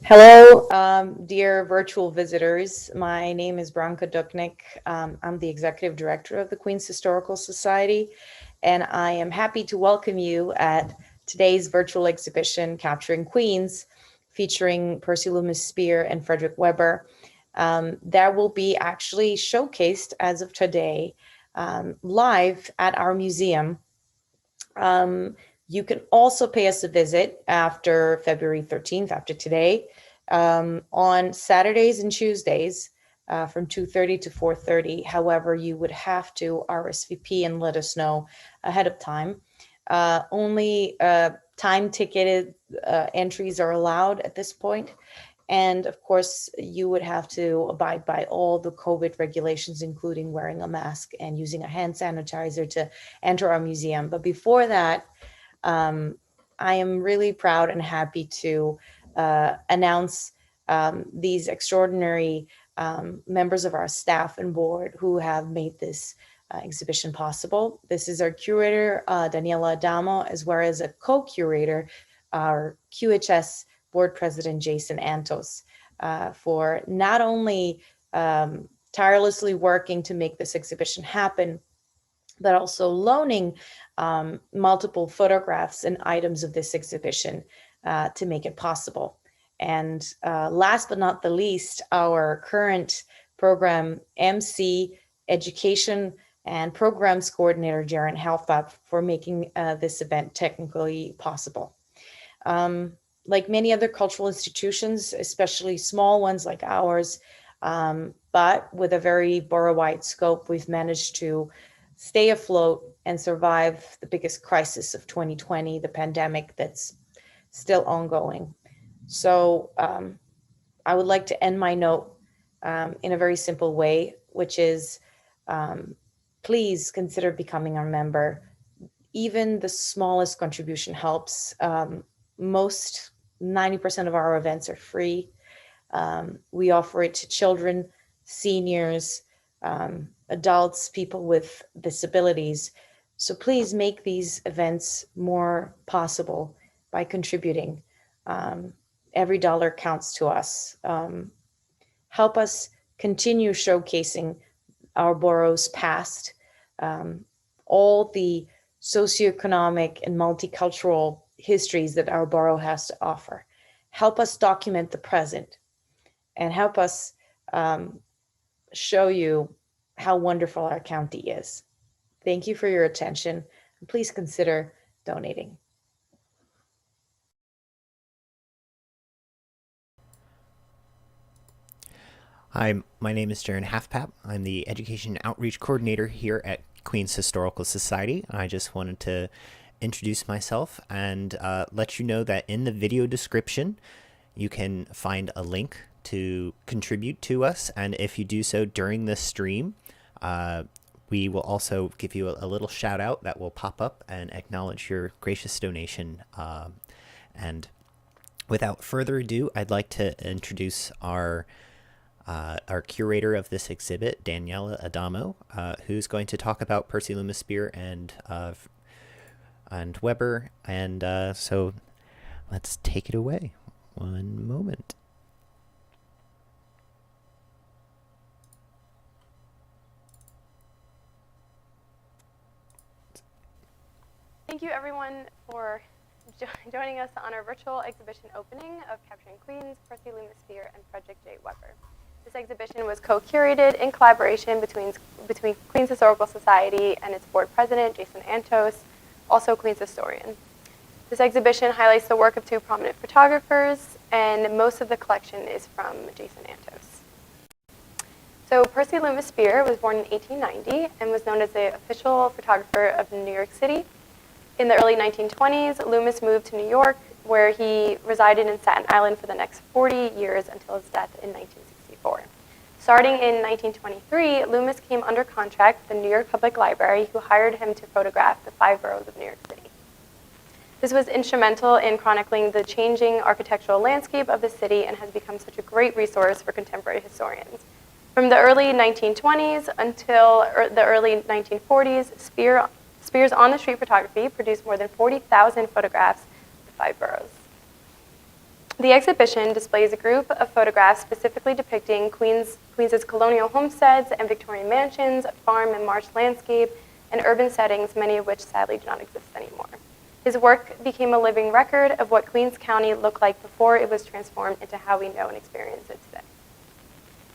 Hello, dear virtual visitors. My name is Branka Duknik. I'm the executive director of the Queens Historical Society, and I am happy to welcome you at today's virtual exhibition, Capturing Queens, featuring Percy Loomis Sperr and Frederick Weber. That will be actually showcased as of today live at our museum. Um, you can also pay us a visit after February 13th, after today, on Saturdays and Tuesdays from 2:30 to 4:30. However, you would have to RSVP and let us know ahead of time. Only time ticketed entries are allowed at this point. And of course, you would have to abide by all the COVID regulations, including wearing a mask and using a hand sanitizer to enter our museum. But before that, I am really proud and happy to announce these extraordinary members of our staff and board who have made this exhibition possible. This is our curator, Daniela Addamo, as well as a co-curator, our QHS board president, Jason Antos, for not only tirelessly working to make this exhibition happen, but also loaning multiple photographs and items of this exhibition to make it possible. And last but not the least, our current program MC, education and programs coordinator, Jaren Halfab, for making this event technically possible. Like many other cultural institutions, especially small ones like ours, but with a very borough-wide scope, we've managed to stay afloat and survive the biggest crisis of 2020, the pandemic that's still ongoing. So I would like to end my note in a very simple way, which is please consider becoming our member. Even the smallest contribution helps. Most 90% of our events are free. We offer it to children, seniors, adults, people with disabilities. So please make these events more possible by contributing. Every dollar counts to us. Help us continue showcasing our borough's past, all the socioeconomic and multicultural histories that our borough has to offer. Help us document the present and help us show you how wonderful our county is. Thank you for your attention, and please consider donating. Hi, my name is Jaren Halfpap. I'm the Education Outreach Coordinator here at Queens Historical Society. I just wanted to introduce myself and let you know that in the video description, you can find a link to contribute to us. And if you do so during this stream, we will also give you a little shout out that will pop up and acknowledge your gracious donation. And without further ado, I'd like to introduce our curator of this exhibit, Daniela Addamo, who's going to talk about Percy Loomis Sperr and Weber. And so let's take it away. One moment. Thank you everyone for joining us on our virtual exhibition opening of Capturing Queens, Percy Loomis Sperr, and Frederick J. Weber. This exhibition was co-curated in collaboration between Queens Historical Society and its board president, Jason Antos, also Queens historian. This exhibition highlights the work of two prominent photographers, and most of the collection is from Jason Antos. So Percy Loomis Sperr was born in 1890 and was known as the official photographer of New York City. In the early 1920s, Loomis moved to New York, where he resided in Staten Island for the next 40 years until his death in 1964. Starting in 1923, Loomis came under contract with the New York Public Library, who hired him to photograph the 5 boroughs of New York City. This was instrumental in chronicling the changing architectural landscape of the city and has become such a great resource for contemporary historians. From the early 1920s until the early 1940s, Sperr's on-the-street photography produced more than 40,000 photographs of the 5 boroughs. The exhibition displays a group of photographs specifically depicting Queens's colonial homesteads and Victorian mansions, farm and marsh landscape, and urban settings, many of which sadly do not exist anymore. His work became a living record of what Queens County looked like before it was transformed into how we know and experience it today.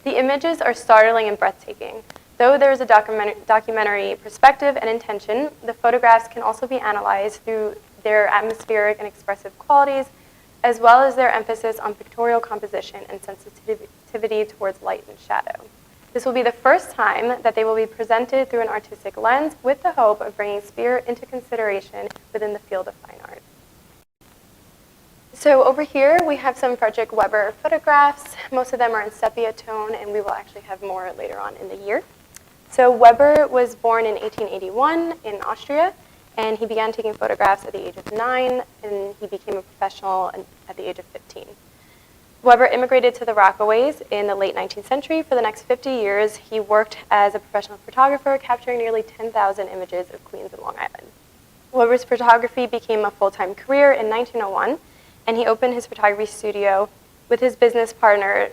The images are startling and breathtaking. Though there is a documentary perspective and intention, the photographs can also be analyzed through their atmospheric and expressive qualities, as well as their emphasis on pictorial composition and sensitivity towards light and shadow. This will be the first time that they will be presented through an artistic lens with the hope of bringing Sperr into consideration within the field of fine art. So over here we have some Frederick Weber photographs. Most of them are in sepia tone, and we will actually have more later on in the year. So Weber was born in 1881 in Austria, and he began taking photographs at the age of 9, and he became a professional at the age of 15. Weber immigrated to the Rockaways in the late 19th century. For the next 50 years, he worked as a professional photographer, capturing nearly 10,000 images of Queens and Long Island. Weber's photography became a full-time career in 1901, and he opened his photography studio with his business partner,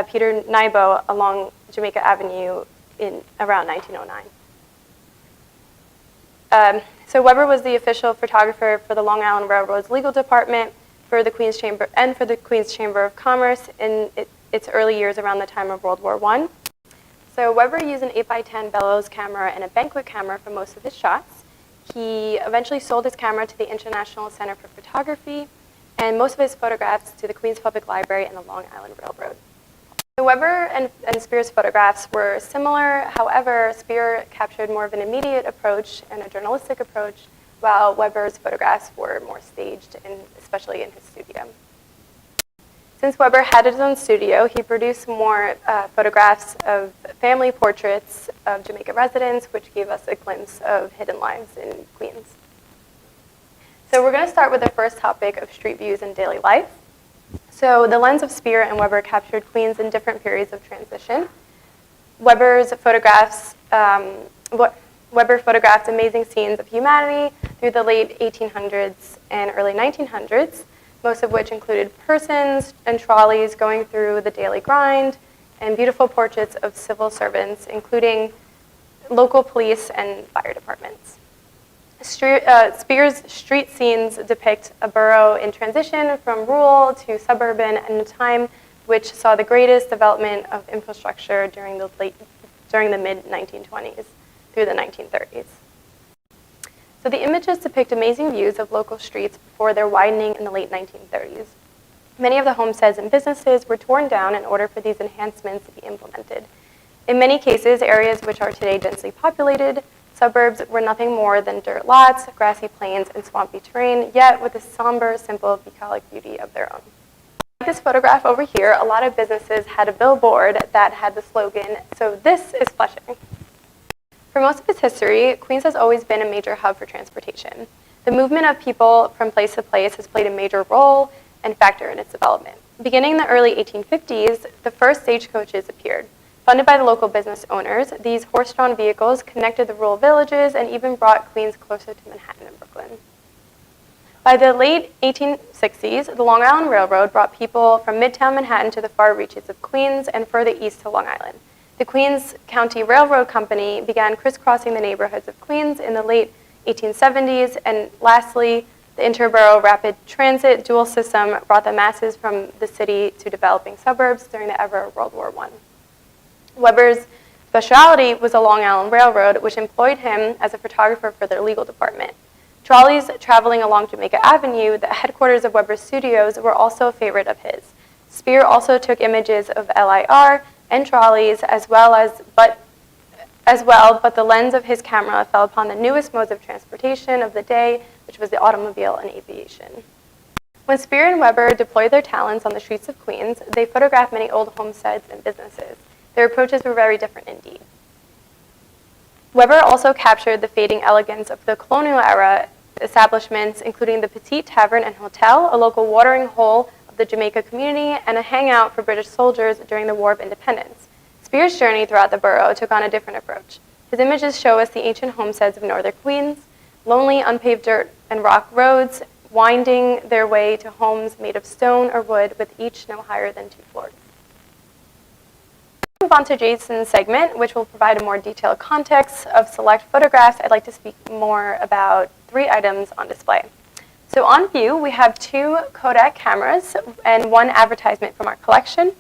Peter Nybo, along Jamaica Avenue in around 1909. So Weber was the official photographer for the Long Island Railroad's legal department, for the Queen's Chamber, and for the Queen's Chamber of Commerce in its early years around the time of World War I. So Weber used an 8x10 Bellows camera and a banquet camera for most of his shots. He eventually sold his camera to the International Center for Photography, and most of his photographs to the Queens Public Library and the Long Island Railroad. So Weber and Sperr's photographs were similar. However, Sperr captured more of an immediate approach and a journalistic approach, while Weber's photographs were more staged, especially in his studio. Since Weber had his own studio, he produced more photographs of family portraits of Jamaica residents, which gave us a glimpse of hidden lives in Queens. So we're going to start with the first topic of street views and daily life. So the lens of Sperr and Weber captured Queens in different periods of transition. Weber photographed amazing scenes of humanity through the late 1800s and early 1900s, most of which included persons and trolleys going through the daily grind, and beautiful portraits of civil servants, including local police and fire departments. Sperr's street scenes depict a borough in transition from rural to suburban in a time which saw the greatest development of infrastructure during the mid-1920s through the 1930s. So the images depict amazing views of local streets before their widening in the late 1930s. Many of the homesteads and businesses were torn down in order for these enhancements to be implemented. In many cases, areas which are today densely populated, suburbs were nothing more than dirt lots, grassy plains, and swampy terrain, yet with the somber, simple, bucolic beauty of their own. Like this photograph over here, a lot of businesses had a billboard that had the slogan, "So this is Flushing." For most of its history, Queens has always been a major hub for transportation. The movement of people from place to place has played a major role and factor in its development. Beginning in the early 1850s, the first stagecoaches appeared. Funded by the local business owners, these horse-drawn vehicles connected the rural villages and even brought Queens closer to Manhattan and Brooklyn. By the late 1860s, the Long Island Railroad brought people from Midtown Manhattan to the far reaches of Queens and further east to Long Island. The Queens County Railroad Company began crisscrossing the neighborhoods of Queens in the late 1870s, and lastly, the interborough rapid transit dual system brought the masses from the city to developing suburbs during the era of World War I. Weber's specialty was the Long Island Railroad, which employed him as a photographer for their legal department. Trolleys traveling along Jamaica Avenue, the headquarters of Weber's studios, were also a favorite of his. Sperr also took images of LIR and trolleys but the lens of his camera fell upon the newest modes of transportation of the day, which was the automobile and aviation. When Sperr and Weber deployed their talents on the streets of Queens, they photographed many old homesteads and businesses. Their approaches were very different indeed. Weber also captured the fading elegance of the colonial era establishments, including the Petite Tavern and Hotel, a local watering hole of the Jamaica community, and a hangout for British soldiers during the War of Independence. Sperr's journey throughout the borough took on a different approach. His images show us the ancient homesteads of northern Queens, lonely unpaved dirt and rock roads, winding their way to homes made of stone or wood with each no higher than 2 floors. Move on to Jason's segment, which will provide a more detailed context of select photographs. I'd like to speak more about 3 items on display. So on view, we have 2 Kodak cameras and 1 advertisement from our collection.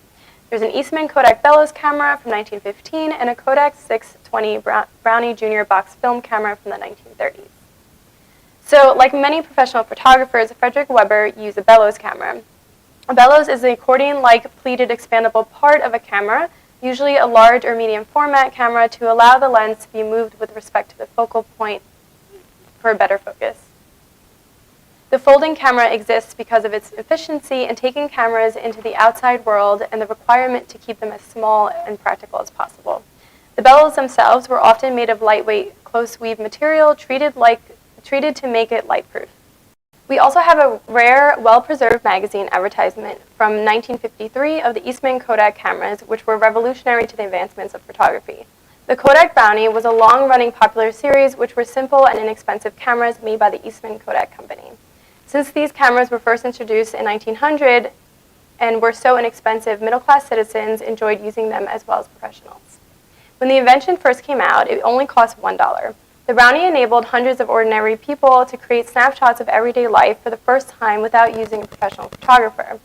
There's an Eastman Kodak Bellows camera from 1915 and a Kodak 620 Brownie Jr. box film camera from the 1930s. So like many professional photographers, Frederick Weber used a Bellows camera. A bellows is the accordion-like pleated expandable part of a camera, usually a large or medium format camera, to allow the lens to be moved with respect to the focal point for a better focus. The folding camera exists because of its efficiency in taking cameras into the outside world and the requirement to keep them as small and practical as possible. The bellows themselves were often made of lightweight, close-weave material treated to make it light-proof. We also have a rare, well-preserved magazine advertisement from 1953 of the Eastman Kodak cameras, which were revolutionary to the advancements of photography. The Kodak Brownie was a long-running popular series, which were simple and inexpensive cameras made by the Eastman Kodak Company. Since these cameras were first introduced in 1900 and were so inexpensive, middle-class citizens enjoyed using them as well as professionals. When the invention first came out, it only cost $1. The Brownie enabled hundreds of ordinary people to create snapshots of everyday life for the first time without using a professional photographer.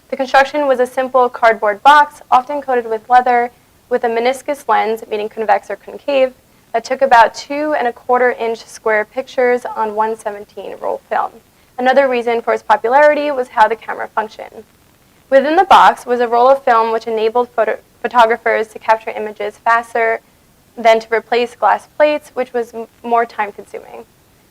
The construction was a simple cardboard box, often coated with leather, with a meniscus lens, meaning convex or concave, that took about 2¼ inch square pictures on 117 roll film. Another reason for its popularity was how the camera functioned. Within the box was a roll of film which enabled photographers to capture images faster than to replace glass plates, which was more time-consuming.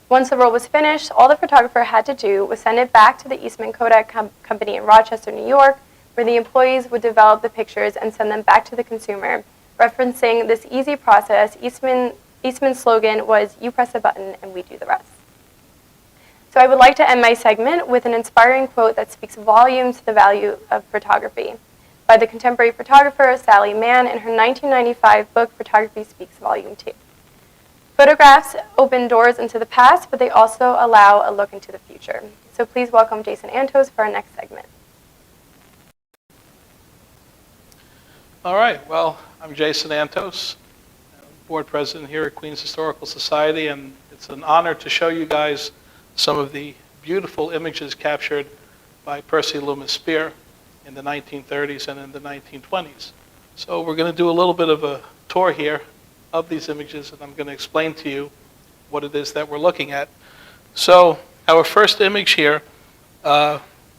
Once the roll was finished, all the photographer had to do was send it back to the Eastman Kodak Company in Rochester, New York, where the employees would develop the pictures and send them back to the consumer. Referencing this easy process, Eastman's slogan was, "You press a button and we do the rest." So I would like to end my segment with an inspiring quote that speaks volumes to the value of photography by the contemporary photographer Sally Mann in her 1995 book, Photography Speaks Volume 2. Photographs open doors into the past, but they also allow a look into the future. So please welcome Jason Antos for our next segment. All right, well, I'm Jason Antos, board president here at Queens Historical Society, and it's an honor to show you guys some of the beautiful images captured by Percy Loomis Sperr in the 1930s and in the 1920s. So we're going to do a little bit of a tour here of these images, and I'm going to explain to you what it is that we're looking at. So our first image here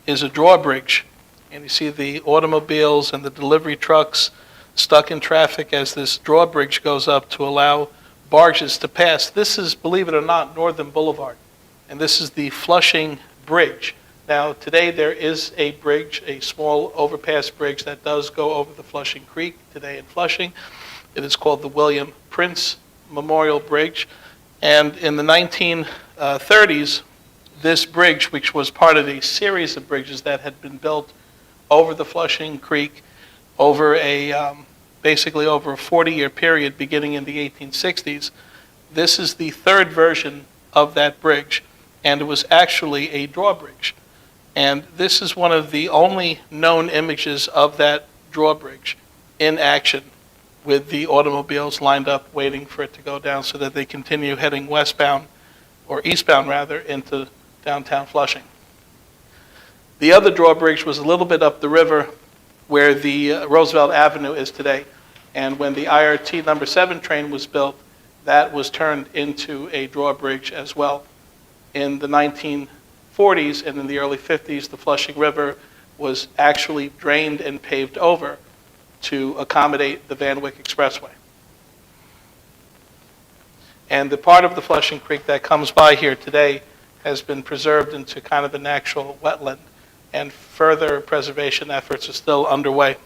is a drawbridge, and you see the automobiles and the delivery trucks stuck in traffic as this drawbridge goes up to allow barges to pass. This is, believe it or not, Northern Boulevard. And this is the Flushing Bridge. Now, today there is a bridge, a small overpass bridge that does go over the Flushing Creek today in Flushing. It is called the William Prince Memorial Bridge. And in the 1930s, this bridge, which was part of a series of bridges that had been built over the Flushing Creek over basically over a 40-year period beginning in the 1860s, this is the 3rd version of that bridge. And it was actually a drawbridge. And this is one of the only known images of that drawbridge in action, with the automobiles lined up waiting for it to go down so that they continue heading westbound, or eastbound rather, into downtown Flushing. The other drawbridge was a little bit up the river where the Roosevelt Avenue is today. And when the IRT number 7 train was built, that was turned into a drawbridge as well. In the 1940s and in the early 50s, the Flushing River was actually drained and paved over to accommodate the Van Wyck Expressway. And the part of the Flushing Creek that comes by here today has been preserved into kind of an actual wetland, and further preservation efforts are still underway.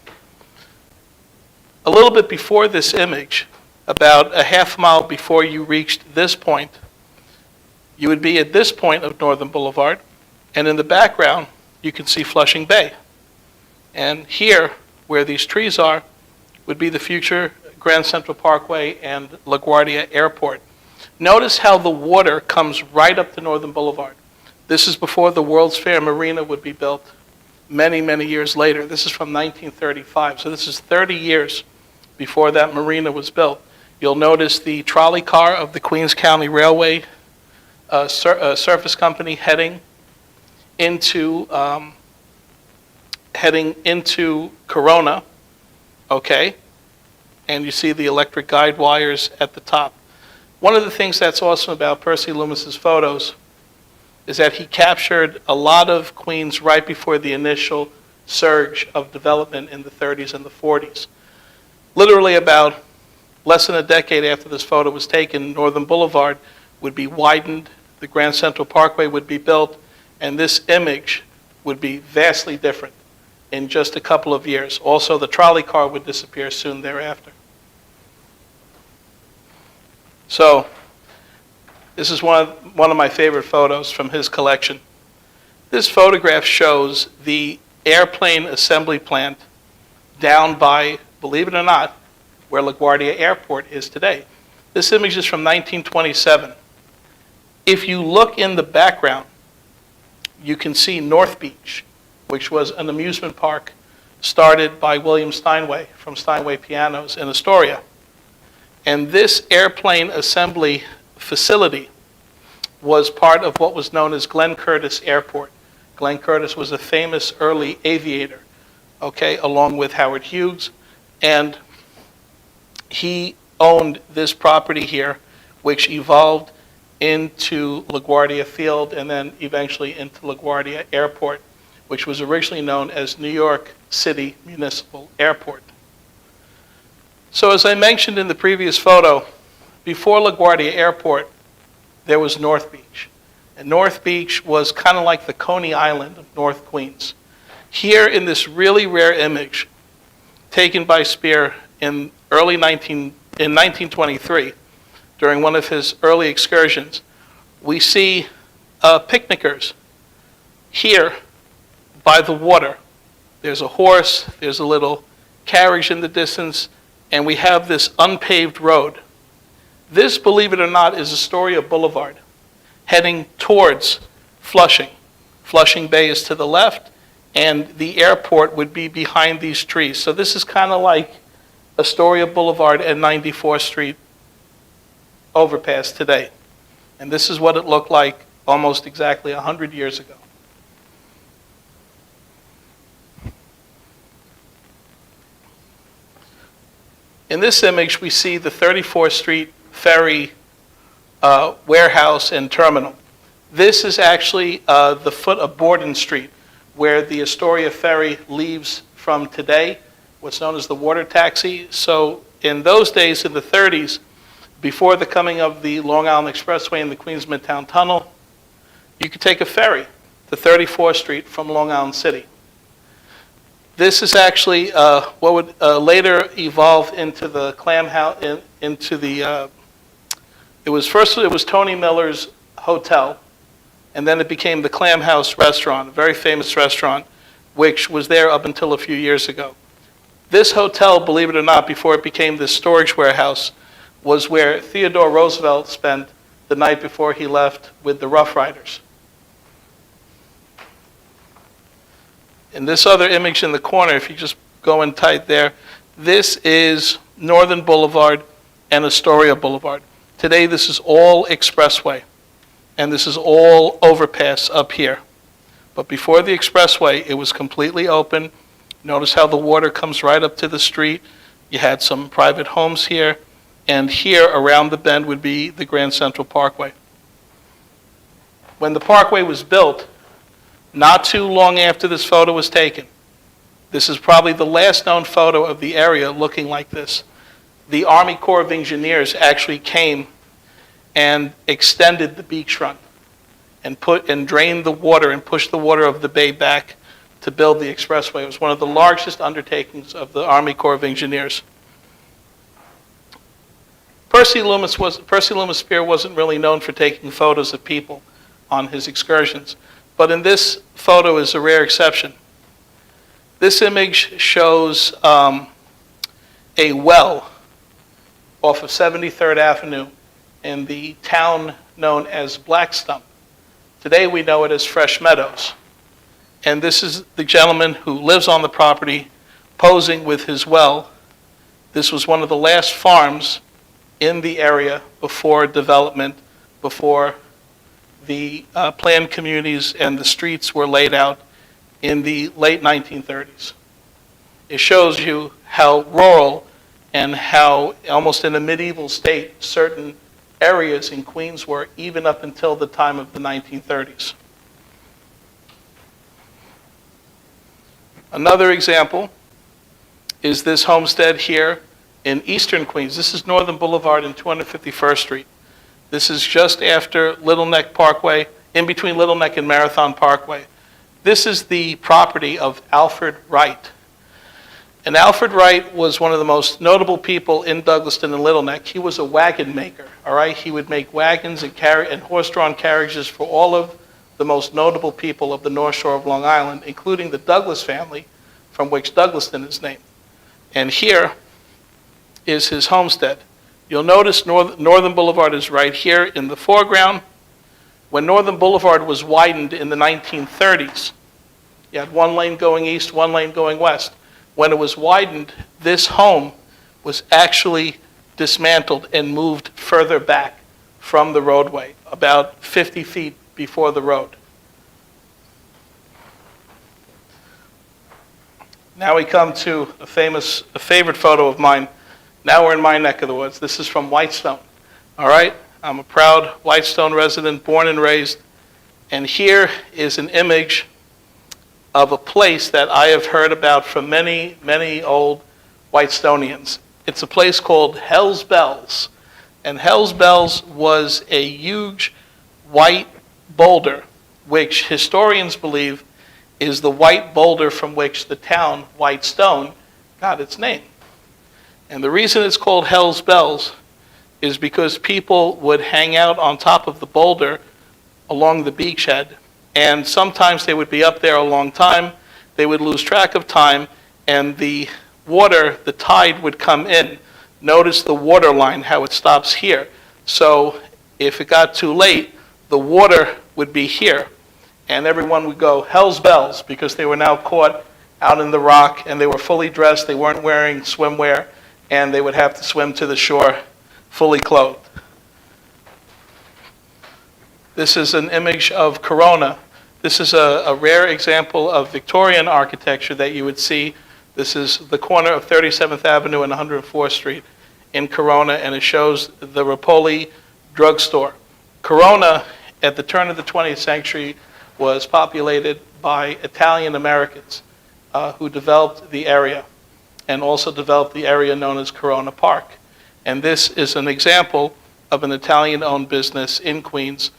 A little bit before this image, about a half mile before you reached this point, you would be at this point of Northern Boulevard, and in the background, you can see Flushing Bay. And here, where these trees are, would be the future Grand Central Parkway and LaGuardia Airport. Notice how the water comes right up to Northern Boulevard. This is before the World's Fair Marina would be built many, many years later. This is from 1935, so this is 30 years before that marina was built. You'll notice the trolley car of the Queens County Railway Surface Company heading into Corona, okay? And you see the electric guide wires at the top. One of the things that's awesome about Percy Loomis's photos is that he captured a lot of Queens right before the initial surge of development in the 30s and the 40s. Literally about less than a decade after this photo was taken, Northern Boulevard would be widened, the Grand Central Parkway would be built, and this image would be vastly different in just a couple of years. Also, the trolley car would disappear soon thereafter. So, this is one of my favorite photos from his collection. This photograph shows the airplane assembly plant down by, believe it or not, where LaGuardia Airport is today. This image is from 1927. If you look in the background, you can see North Beach, which was an amusement park started by William Steinway from Steinway Pianos in Astoria. And this airplane assembly facility was part of what was known as Glenn Curtiss Airport. Glenn Curtiss was a famous early aviator, okay, along with Howard Hughes, and he owned this property here, which evolved into LaGuardia Field and then eventually into LaGuardia Airport, which was originally known as New York City Municipal Airport. So as I mentioned in the previous photo, before LaGuardia Airport, there was North Beach. And North Beach was kind of like the Coney Island of North Queens. Here in this really rare image taken by Sperr in 1923, during one of his early excursions, we see picnickers here by the water. There's a horse, there's a little carriage in the distance, and we have this unpaved road. This, believe it or not, is Astoria Boulevard, heading towards Flushing. Flushing Bay is to the left, and the airport would be behind these trees. So this is kind of like Astoria Boulevard and 94th Street overpass today. And this is what it looked like almost exactly 100 years ago. In this image, we see the 34th Street Ferry warehouse and terminal. This is actually the foot of Borden Street, where the Astoria Ferry leaves from today, what's known as the water taxi. So in those days, in the 30s, before the coming of the Long Island Expressway and the Queens Midtown Tunnel, you could take a ferry to 34th Street from Long Island City. This is actually what would later evolve into the clam house, it was Tony Miller's hotel, and then it became the Clam House restaurant, a very famous restaurant, which was there up until a few years ago. This hotel, believe it or not, before it became this storage warehouse, was where Theodore Roosevelt spent the night before he left with the Rough Riders. In this other image in the corner, if you just go in tight there, this is Northern Boulevard and Astoria Boulevard. Today, this is all expressway, and this is all overpass up here. But before the expressway, it was completely open. Notice how the water comes right up to the street. You had some private homes here, and here around the bend would be the Grand Central Parkway. When the Parkway was built, not too long after this photo was taken, this is probably the last known photo of the area looking like this. The Army Corps of Engineers actually came and extended the beachfront and drained the water and pushed the water of the bay back to build the expressway. It was one of the largest undertakings of the Army Corps of Engineers. Percy Loomispear wasn't really known for taking photos of people on his excursions, but in this photo is a rare exception. This image shows a well off of 73rd Avenue in the town known as Blackstone. Today we know it as Fresh Meadows. And this is the gentleman who lives on the property posing with his well. This was one of the last farms in the area before development, before the planned communities and the streets were laid out in the late 1930s. It shows you how rural and how almost in a medieval state certain areas in Queens were, even up until the time of the 1930s. Another example is this homestead here in eastern Queens. This is Northern Boulevard and 251st Street. This is just after Little Neck Parkway, in between Little Neck and Marathon Parkway. This is the property of Alfred Wright. And Alfred Wright was one of the most notable people in Douglaston and Little Neck. He was a wagon maker, all right? He would make wagons and horse-drawn carriages for all of the most notable people of the North Shore of Long Island, including the Douglas family, from which Douglaston is named. And here is his homestead. You'll notice Northern Boulevard is right here in the foreground. When Northern Boulevard was widened in the 1930s, you had one lane going east, one lane going west. When it was widened, this home was actually dismantled and moved further back from the roadway, about 50 feet before the road. Now we come to a favorite photo of mine. Now we're in my neck of the woods. This is from Whitestone. All right? I'm a proud Whitestone resident, born and raised. And here is an image of a place that I have heard about from many, many old Whitestonians. It's a place called Hell's Bells. And Hell's Bells was a huge white boulder, which historians believe is the white boulder from which the town Whitestone got its name. And the reason it's called Hell's Bells is because people would hang out on top of the boulder along the beachhead, and sometimes they would be up there a long time. They would lose track of time, and the water, the tide would come in. Notice the water line, how it stops here. So if it got too late, the water would be here, and everyone would go, Hell's Bells, because they were now caught out in the rock, and they were fully dressed. They weren't wearing swimwear, and they would have to swim to the shore fully clothed. This is an image of Corona. This is a rare example of Victorian architecture that you would see. This is the corner of 37th Avenue and 104th Street in Corona, and it shows the Rapoli drugstore. Corona, at the turn of the 20th century, was populated by Italian Americans who developed the area and also developed the area known as Corona Park. And this is an example of an Italian-owned business in Queens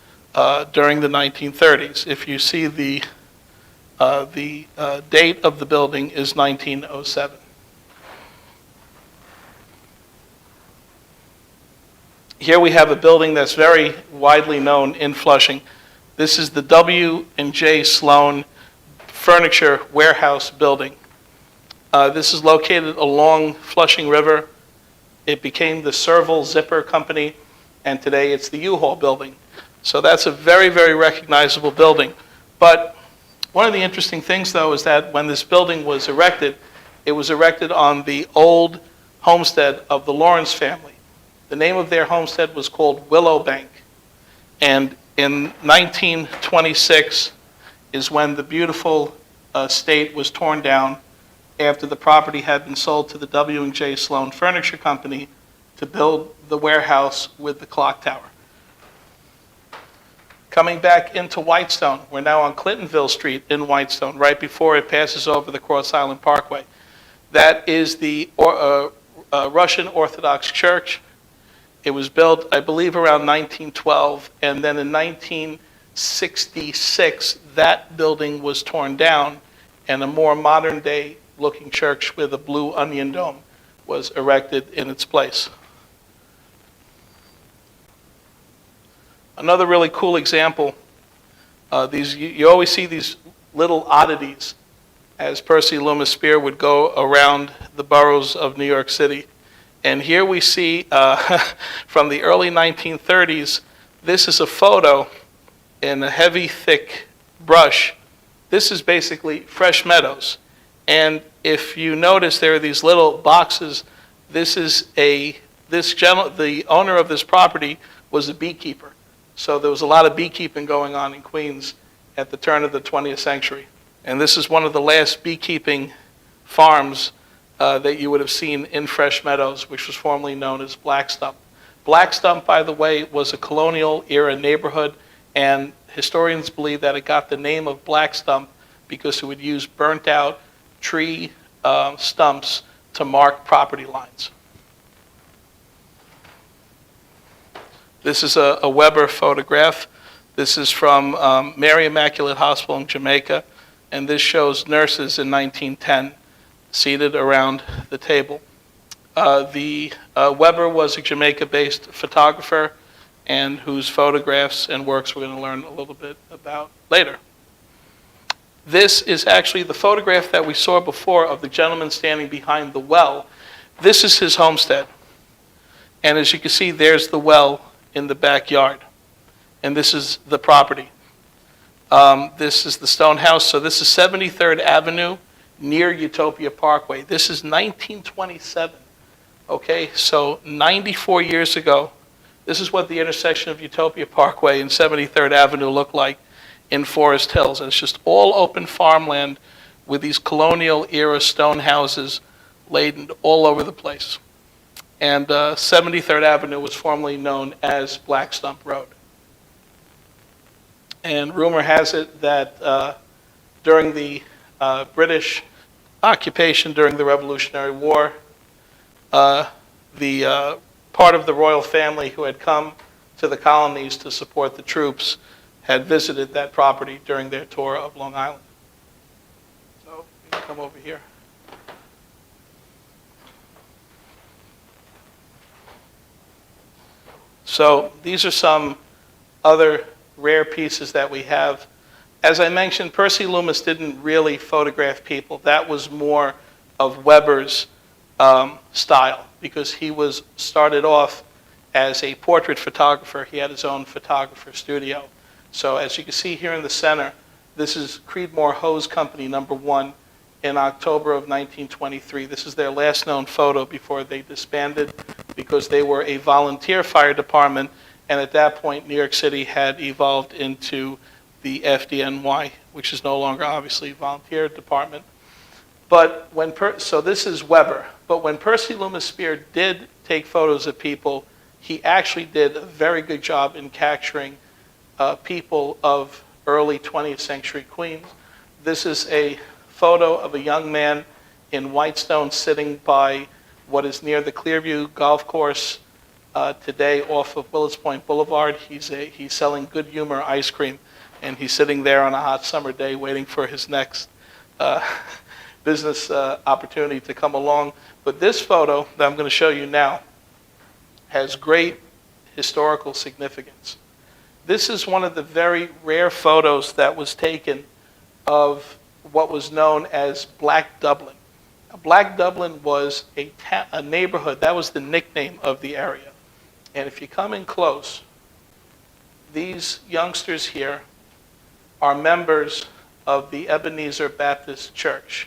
during the 1930s. If you see the date of the building is 1907. Here we have a building that's very widely known in Flushing. This is the W&J Sloan Furniture Warehouse building. This is located along Flushing River. It became the Serval Zipper Company, and today it's the U-Haul building. So that's a very, very recognizable building. But one of the interesting things, though, is that when this building was erected, it was erected on the old homestead of the Lawrence family. The name of their homestead was called Willowbank. And in 1926 is when the beautiful estate was torn down after the property had been sold to the W&J Sloan Furniture Company to build the warehouse with the clock tower. Coming back into Whitestone, we're now on Clintonville Street in Whitestone, right before it passes over the Cross Island Parkway. That is the Russian Orthodox Church. It was built, I believe, around 1912, and then in 1966, that building was torn down, and a more modern-day looking church with a blue onion dome was erected in its place. Another really cool example, you always see these little oddities as Percy Loomis Sperr would go around the boroughs of New York City. And here we see from the early 1930s, this is a photo in a heavy, thick brush. This is basically fresh meadows. And if you notice, there are these little boxes. The owner of this property was a beekeeper. So there was a lot of beekeeping going on in Queens at the turn of the 20th century. And this is one of the last beekeeping farms that you would have seen in Fresh Meadows, which was formerly known as Blackstump. Blackstump, by the way, was a colonial era neighborhood, and historians believe that it got the name of Blackstump because it would use burnt out tree stumps to mark property lines. This is a Weber photograph. This is from Mary Immaculate Hospital in Jamaica, and this shows nurses in 1910 seated around the table. Weber was a Jamaica-based photographer and whose photographs and works we're going to learn a little bit about later. This is actually the photograph that we saw before of the gentleman standing behind the well. This is his homestead. And as you can see, there's the well in the backyard. And this is the property. This is the stone house. So this is 73rd Avenue near Utopia Parkway. This is 1927. Okay, so 94 years ago, this is what the intersection of Utopia Parkway and 73rd Avenue looked like in Forest Hills. And it's just all open farmland with these colonial era stone houses laid all over the place. And 73rd Avenue was formerly known as Blackstump Road. And rumor has it that during the British occupation during the Revolutionary War, the part of the royal family who had come to the colonies to support the troops had visited that property during their tour of Long Island. So you can come over here. So these are some other rare pieces that we have. As I mentioned, Percy Loomis didn't really photograph people. That was more of Weber's style, because he was started off as a portrait photographer. He had his own photographer studio. So as you can see here in the center, this is Creedmoor Hose Company #1 in October of 1923. This is their last known photo before they disbanded, because they were a volunteer fire department, and at that point New York City had evolved into the FDNY, which is no longer obviously a volunteer department. But so this is Weber. But when Percy Loomis Sperr did take photos of people, he actually did a very good job in capturing people of early 20th century Queens. This is a photo of a young man in Whitestone sitting by what is near the Clearview Golf Course today off of Willets Point Boulevard. He's selling Good Humor ice cream, and he's sitting there on a hot summer day waiting for his next business opportunity to come along. But this photo that I'm going to show you now has great historical significance. This is one of the very rare photos that was taken of what was known as Black Dublin. Now, Black Dublin was a neighborhood. That was the nickname of the area. And if you come in close, these youngsters here are members of the Ebenezer Baptist Church.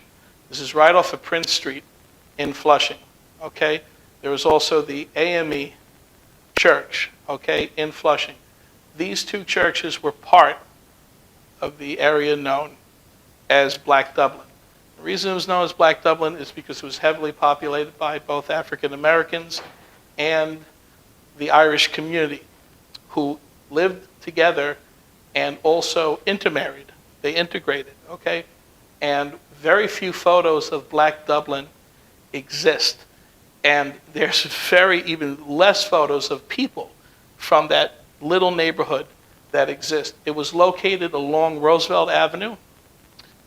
This is right off of Prince Street in Flushing, okay? There was also the AME Church, okay, in Flushing. These two churches were part of the area known as Black Dublin. The reason it was known as Black Dublin is because it was heavily populated by both African Americans and the Irish community, who lived together and also intermarried. They integrated, okay? And very few photos of Black Dublin exist. And there's even less photos of people from that little neighborhood that exist. It was located along Roosevelt Avenue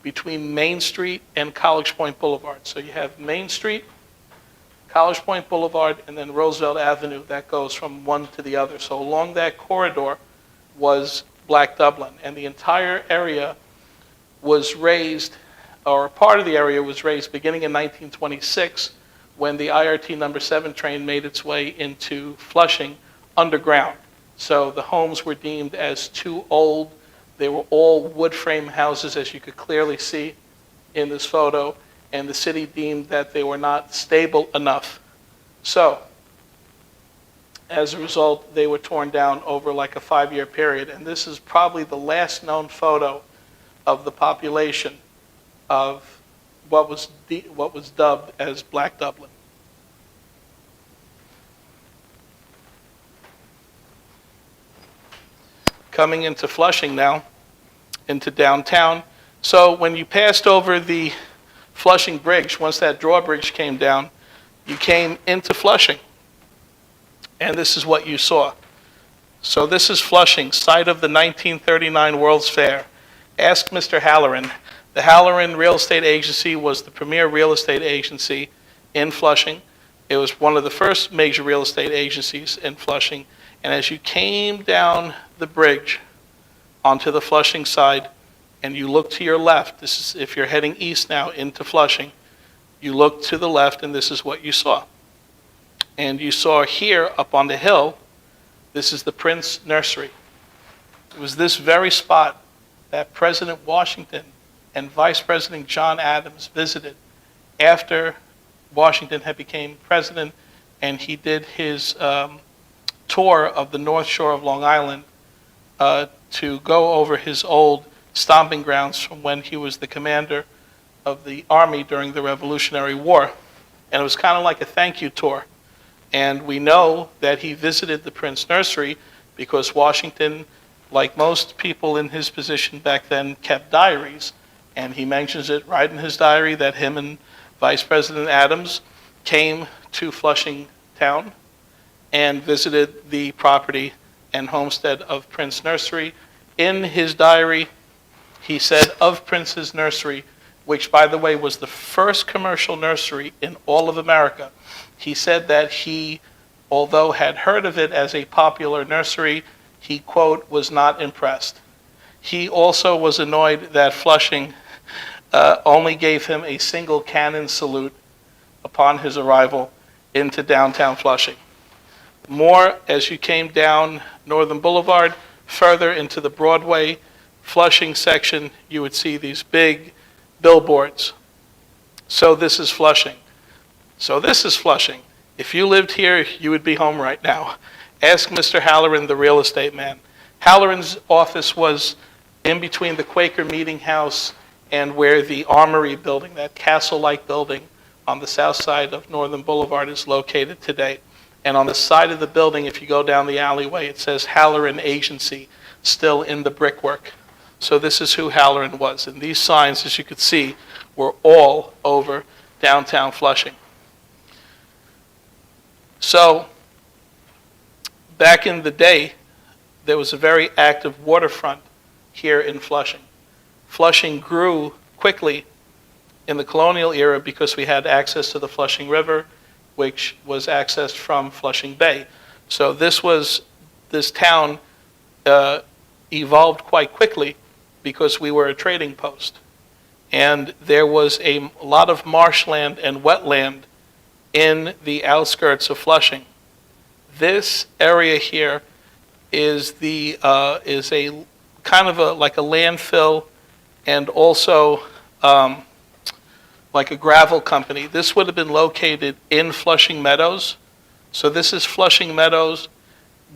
between Main Street and College Point Boulevard. So you have Main Street, College Point Boulevard, and then Roosevelt Avenue that goes from one to the other. So along that corridor was Black Dublin, and the entire area was raised, or part of the area was raised beginning in 1926 when the IRT #7 train made its way into Flushing underground. So the homes were deemed as too old They were all wood frame houses, as you could clearly see in this photo, and the city deemed that they were not stable enough. So, as a result, they were torn down over like a 5-year period, and this is probably the last known photo of the population of what was dubbed as Black Dublin. Coming into Flushing now, into downtown. So when you passed over the Flushing Bridge, once that drawbridge came down, you came into Flushing. And this is what you saw. So this is Flushing, site of the 1939 World's Fair. Ask Mr. Halloran. The Halloran Real Estate Agency was the premier real estate agency in Flushing. It was one of the first major real estate agencies in Flushing. And as you came down the bridge onto the Flushing side, and you look to your left, this is if you're heading east now into Flushing, you look to the left and this is what you saw. And you saw here up on the hill, this is the Prince Nursery. It was this very spot that President Washington and Vice President John Adams visited after Washington had become president, and he did his tour of the North Shore of Long Island to go over his old stomping grounds from when he was the commander of the Army during the Revolutionary War. And it was kind of like a thank you tour. And we know that he visited the Prince Nursery because Washington, like most people in his position back then, kept diaries. And he mentions it right in his diary that him and Vice President Adams came to Flushing town and visited the property and homestead of Prince Nursery. In his diary, he said of Prince's Nursery, which by the way was the first commercial nursery in all of America, he said that he, although had heard of it as a popular nursery, he, quote, was not impressed. He also was annoyed that Flushing only gave him a single cannon salute upon his arrival into downtown Flushing. More as you came down Northern Boulevard, further into the Broadway, Flushing section, you would see these big billboards. So this is Flushing. So this is Flushing. If you lived here, you would be home right now. Ask Mr. Halloran, the real estate man. Halloran's office was in between the Quaker Meeting House and where the Armory building, that castle-like building on the south side of Northern Boulevard, is located today. And on the side of the building, if you go down the alleyway, it says Halloran Agency, still in the brickwork. So this is who Halloran was. And these signs, as you could see, were all over downtown Flushing. So back in the day, there was a very active waterfront here in Flushing. Flushing grew quickly in the colonial era because we had access to the Flushing River, which was accessed from Flushing Bay. So this town evolved quite quickly because we were a trading post. And there was a lot of marshland and wetland in the outskirts of Flushing. This area here is a kind of like a landfill and also like a gravel company. This would have been located in Flushing Meadows. So this is Flushing Meadows,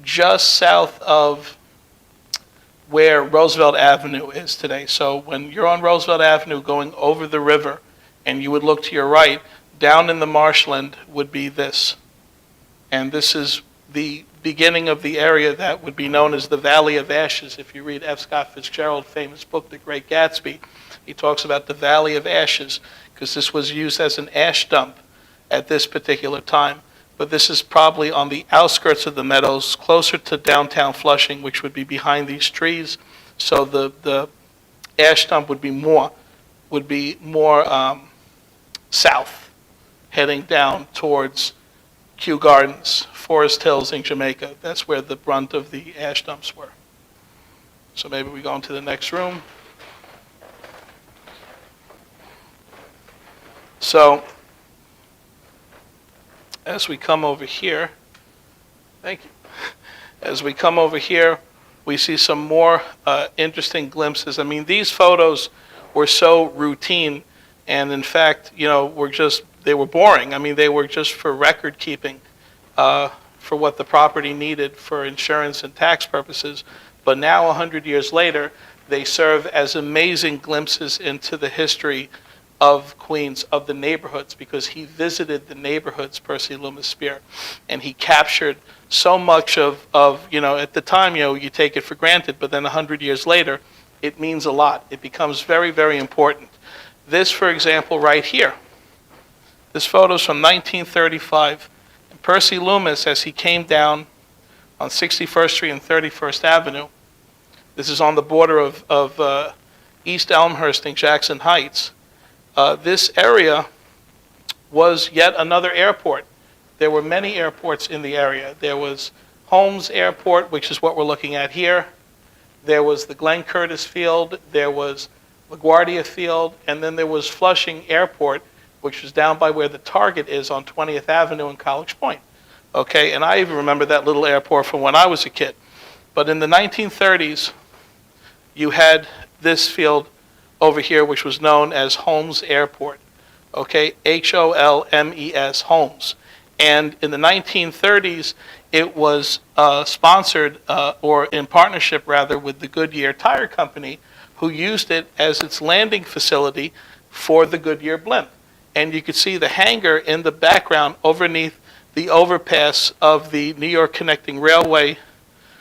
just south of where Roosevelt Avenue is today. So when you're on Roosevelt Avenue going over the river and you would look to your right, down in the marshland would be this. And this is the beginning of the area that would be known as the Valley of Ashes. If you read F. Scott Fitzgerald's famous book, The Great Gatsby, he talks about the Valley of Ashes because this was used as an ash dump at this particular time. But this is probably on the outskirts of the meadows, closer to downtown Flushing, which would be behind these trees. So the ash dump would be more south, heading down towards Kew Gardens, Forest Hills in Jamaica. That's where the brunt of the ash dumps were. So maybe we go into the next room. So as we come over here, thank you. As we come over here, we see some more interesting glimpses. I mean, these photos were so routine, and in fact, they were boring. I mean, they were just for record keeping, for what the property needed for insurance and tax purposes. But now, 100 years later, they serve as amazing glimpses into the history of Queens, of the neighborhoods, because he visited the neighborhoods, Percy Loomis Sperr, and he captured so much of at the time, you take it for granted, but then 100 years later, it means a lot. It becomes very, very important. This, for example, right here, this photo is from 1935. And Percy Loomis, as he came down on 61st Street and 31st Avenue, this is on the border of East Elmhurst and Jackson Heights. This area was yet another airport. There were many airports in the area. There was Holmes Airport, which is what we're looking at here. There was the Glenn Curtis Field. There was LaGuardia Field. And then there was Flushing Airport, which was down by where the Target is on 20th Avenue in College Point. Okay, and I even remember that little airport from when I was a kid. But in the 1930s, you had this field over here, which was known as Holmes Airport. Okay, Holmes, Holmes. And in the 1930s, it was sponsored, or in partnership rather, with the Goodyear Tire Company, who used it as its landing facility for the Goodyear Blimp. And you could see the hangar in the background underneath the overpass of the New York Connecting Railway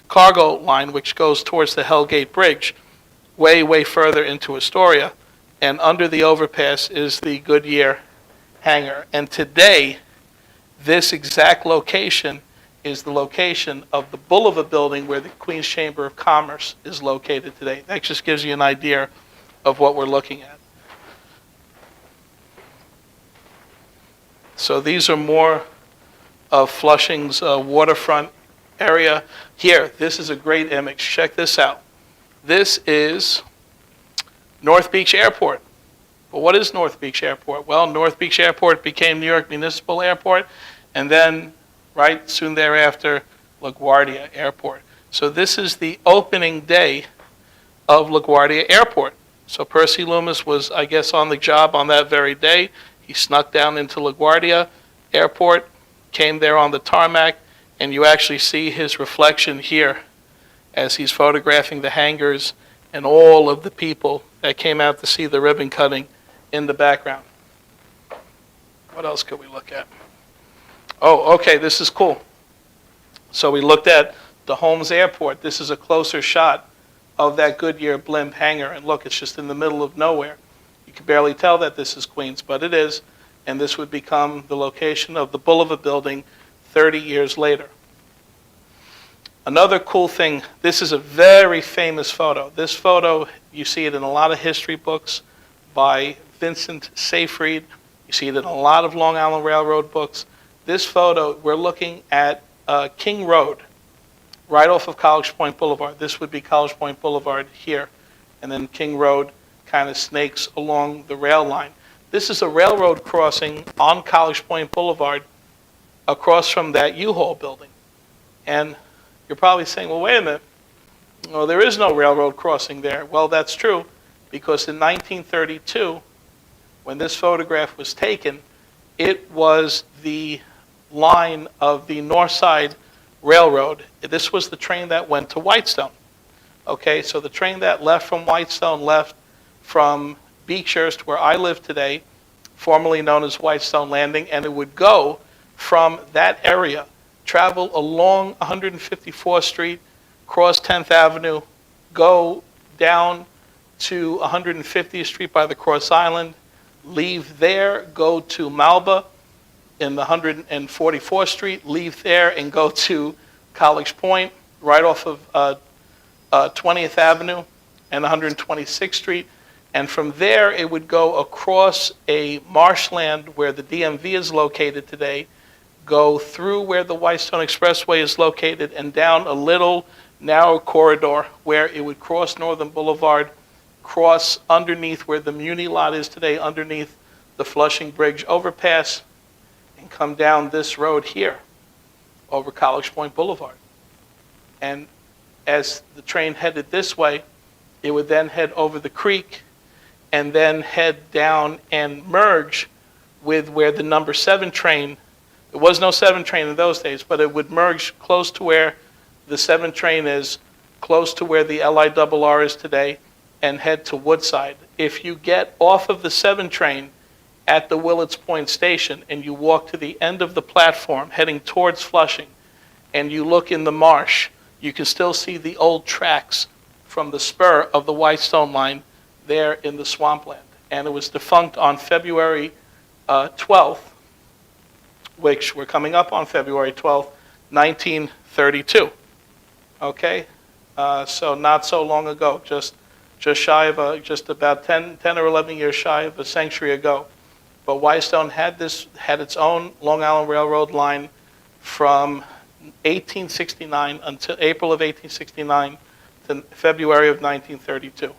cargo line, which goes towards the Hellgate Bridge, way, way further into Astoria. And under the overpass is the Goodyear hangar. And today, this exact location is the location of the Boulevard building where the Queens Chamber of Commerce is located today. That just gives you an idea of what we're looking at. So these are more of Flushing's waterfront area. Here, this is a great image. Check this out. This is North Beach Airport. Well, what is North Beach Airport? Well, North Beach Airport became New York Municipal Airport, and then right soon thereafter, LaGuardia Airport. So this is the opening day of LaGuardia Airport. So Percy Loomis was, I guess, on the job on that very day. He snuck down into LaGuardia Airport, came there on the tarmac, and you actually see his reflection here as he's photographing the hangars and all of the people that came out to see the ribbon cutting in the background. What else could we look at? Oh, okay, this is cool. So we looked at the Holmes Airport. This is a closer shot of that Goodyear Blimp hangar. And look, it's just in the middle of nowhere. You can barely tell that this is Queens, but it is. And this would become the location of the Boulevard building 30 years later. Another cool thing, this is a very famous photo. This photo, you see it in a lot of history books by Vincent Seyfried. You see it in a lot of Long Island Railroad books. This photo, we're looking at King Road, right off of College Point Boulevard. This would be College Point Boulevard here. And then King Road kind of snakes along the rail line. This is a railroad crossing on College Point Boulevard across from that U-Haul building. And you're probably saying, well, wait a minute. Well, there is no railroad crossing there. Well, that's true, because in 1932, when this photograph was taken, it was the line of the North Side Railroad. This was the train that went to Whitestone. Okay, so the train that left from Whitestone left from Beechhurst, where I live today, formerly known as Whitestone Landing, and it would go from that area, travel along 154th Street, cross 10th Avenue, go down to 150th Street by the Cross Island, leave there, go to Malba in the 144th Street, leave there and go to College Point, right off of 20th Avenue and 126th Street. And from there, it would go across a marshland where the DMV is located today, go through where the Whitestone Expressway is located, and down a little narrow corridor where it would cross Northern Boulevard, cross underneath where the Muni lot is today, underneath the Flushing Bridge overpass, and come down this road here over College Point Boulevard. And as the train headed this way, it would then head over the creek and then head down and merge with where the number 7 train, there was no 7 train in those days, but it would merge close to where the 7 train is, close to where the LIRR is today, and head to Woodside. If you get off of the 7 train at the Willets Point station and you walk to the end of the platform heading towards Flushing, and you look in the marsh, you can still see the old tracks from the spur of the Whitestone line there in the swampland. And it was defunct on February 12th, which we're coming up on February 12th, 1932. Okay? So not so long ago, just shy of just about 10 or 11 years shy of a century ago. But Whitestone had its own Long Island Railroad line from 1869 until April of 1869 to February of 1932.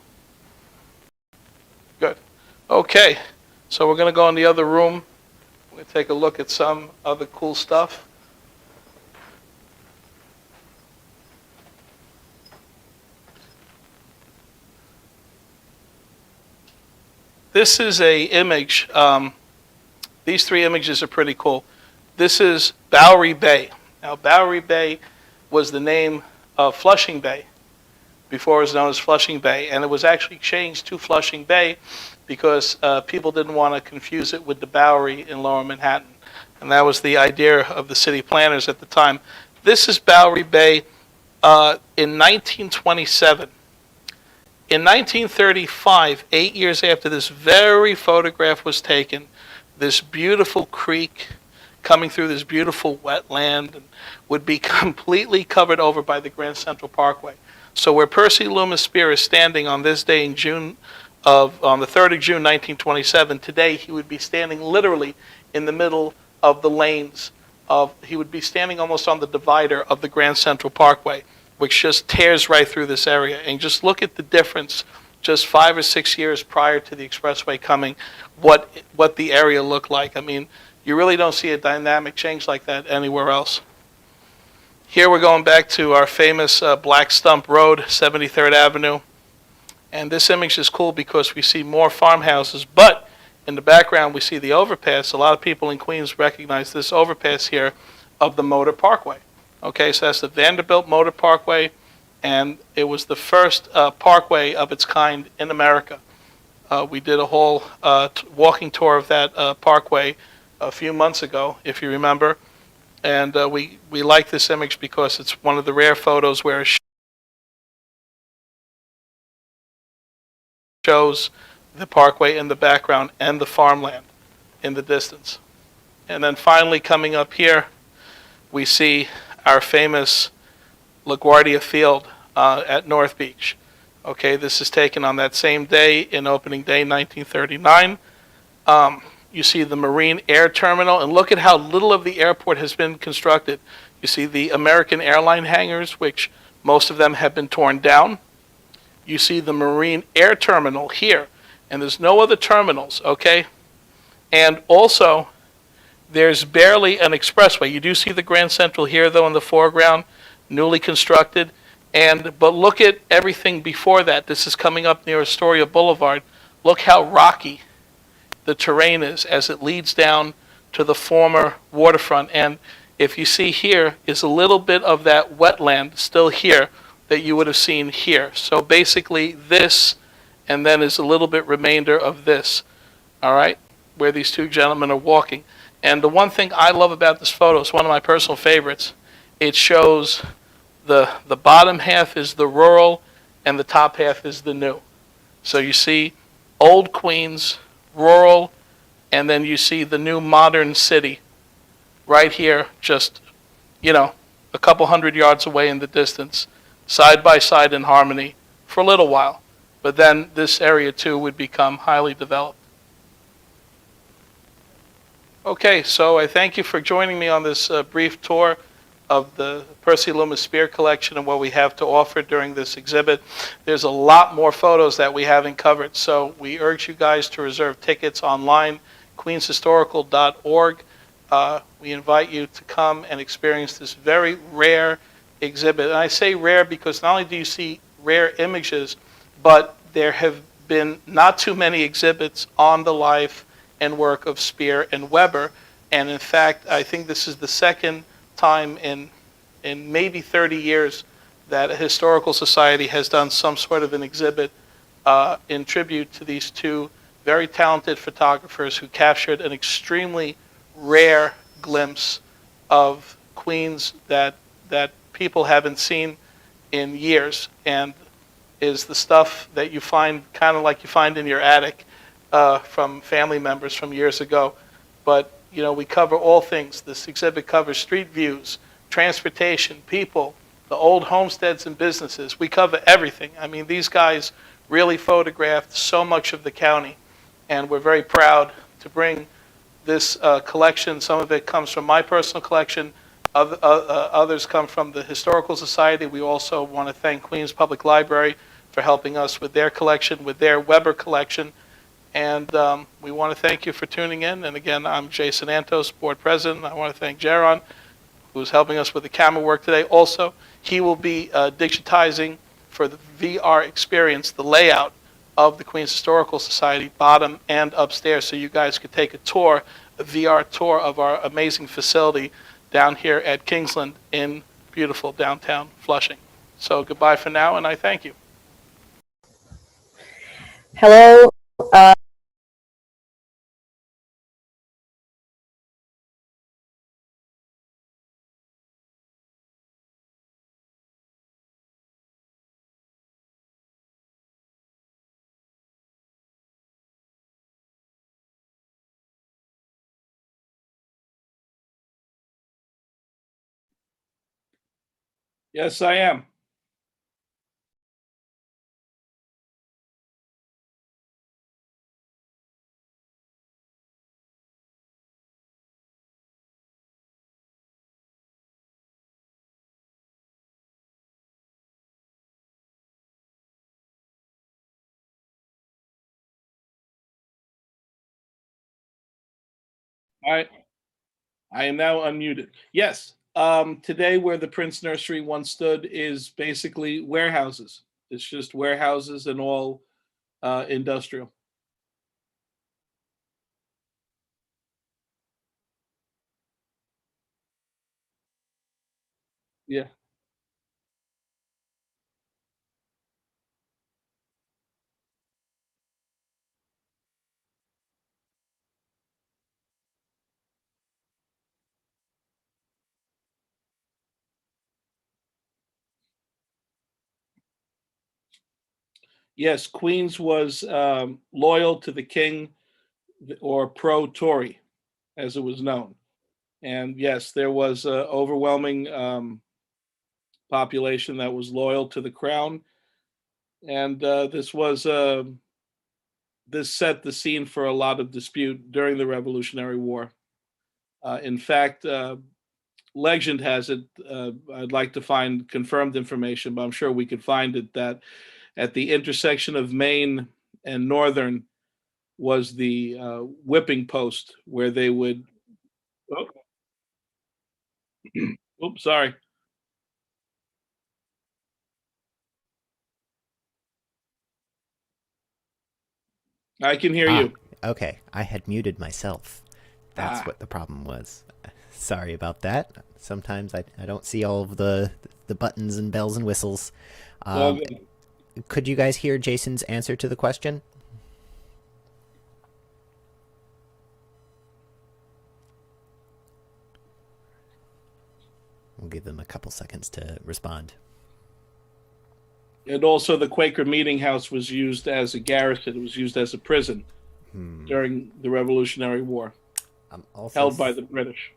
Good. Okay, so we're going to go in the other room. We're going to take a look at some other cool stuff. This is a image. These 3 images are pretty cool. This is Bowery Bay. Now, Bowery Bay was the name of Flushing Bay before it was known as Flushing Bay, and it was actually changed to Flushing Bay because people didn't want to confuse it with the Bowery in Lower Manhattan, and that was the idea of the city planners at the time. This is Bowery Bay in 1927. In 1935, 8 years after this very photograph was taken, this beautiful creek coming through this beautiful wetland would be completely covered over by the Grand Central Parkway. So where Percy Loomis Sperr is standing on this day in on the 3rd of June, 1927, today he would be standing literally in the middle of the lanes he would be standing almost on the divider of the Grand Central Parkway, which just tears right through this area. And just look at the difference just 5 or 6 years prior to the expressway coming, what the area looked like. I mean, you really don't see a dynamic change like that anywhere else. Here we're going back to our famous Black Stump Road, 73rd Avenue. And this image is cool because we see more farmhouses, but in the background we see the overpass. A lot of people in Queens recognize this overpass here of the Motor Parkway. Okay, so that's the Vanderbilt Motor Parkway, and it was the first parkway of its kind in America. We did a whole walking tour of that parkway a few months ago, if you remember, and we like this image because it's one of the rare photos where it shows the parkway in the background and the farmland in the distance. And then finally coming up here, we see our famous LaGuardia Field at North Beach. Okay, this is taken on that same day in opening day 1939. You see the Marine Air Terminal, and look at how little of the airport has been constructed. You see the American airline hangars, which most of them have been torn down. You see the Marine Air Terminal here, and there's no other terminals, okay? And also, there's barely an expressway. You do see the Grand Central here, though, in the foreground, newly constructed. But look at everything before that. This is coming up near Astoria Boulevard. Look how rocky the terrain is as it leads down to the former waterfront. And if you see here is a little bit of that wetland still here that you would have seen here. So basically this, and then is a little bit remainder of this, all right, where these two gentlemen are walking. And the one thing I love about this photo, it's one of my personal favorites, it shows the bottom half is the rural and the top half is the new. So you see old Queens, rural, and then you see the new modern city right here, just, a couple 100 yards away in the distance, side by side in harmony for a little while. But then this area too would become highly developed. Okay, so I thank you for joining me on this brief tour of the Percy Loomis Sperr collection and what we have to offer during this exhibit. There's a lot more photos that we haven't covered, so we urge you guys to reserve tickets online, queenshistorical.org. We invite you to come and experience this very rare exhibit. And I say rare because not only do you see rare images, but there have been not too many exhibits on the life and work of Spear and Weber. And in fact, I think this is the second time in maybe 30 years that a historical society has done some sort of an exhibit in tribute to these two very talented photographers who captured an extremely rare glimpse of Queens that people haven't seen in years, and is the stuff that you find kind of like you find in your attic from family members from years ago. But you know, we cover all things. This exhibit covers street views, transportation, people, the old homesteads and businesses. We cover everything. I mean, these guys really photographed so much of the county, and we're very proud to bring this collection. Some of it comes from my personal collection. Others come from the Historical Society. We also want to thank Queens Public Library for helping us with their collection, with their Weber collection. And we want to thank you for tuning in. And again, I'm Jason Antos, board president. I want to thank Jaron, who's helping us with the camera work today. Also, he will be digitizing for the VR experience the layout of the Queens Historical Society, bottom and upstairs, so you guys could take a tour, a VR tour of our amazing facility down here at Kingsland in beautiful downtown Flushing. So goodbye for now, and I thank you. Hello. Yes, I am. I am now unmuted. Yes. Today, where the Prince Nursery once stood is basically warehouses. It's just warehouses and all industrial. Yeah. Yes, Queens was loyal to the king, or pro-Tory, as it was known. And yes, there was an overwhelming population that was loyal to the crown. And this set the scene for a lot of dispute during the Revolutionary War. In fact, legend has it, I'd like to find confirmed information, but I'm sure we could find it, that at the intersection of Main and Northern was the whipping post where they would, oh, oops, sorry. I can hear you. Okay, I had muted myself. That's what the problem was. Sorry about that. Sometimes I don't see all of the buttons and bells and whistles. Could you guys hear Jason's answer to the question? We'll give them a couple seconds to respond. And also the Quaker Meeting House was used as a garrison. It was used as a prison during the Revolutionary War, held by the British.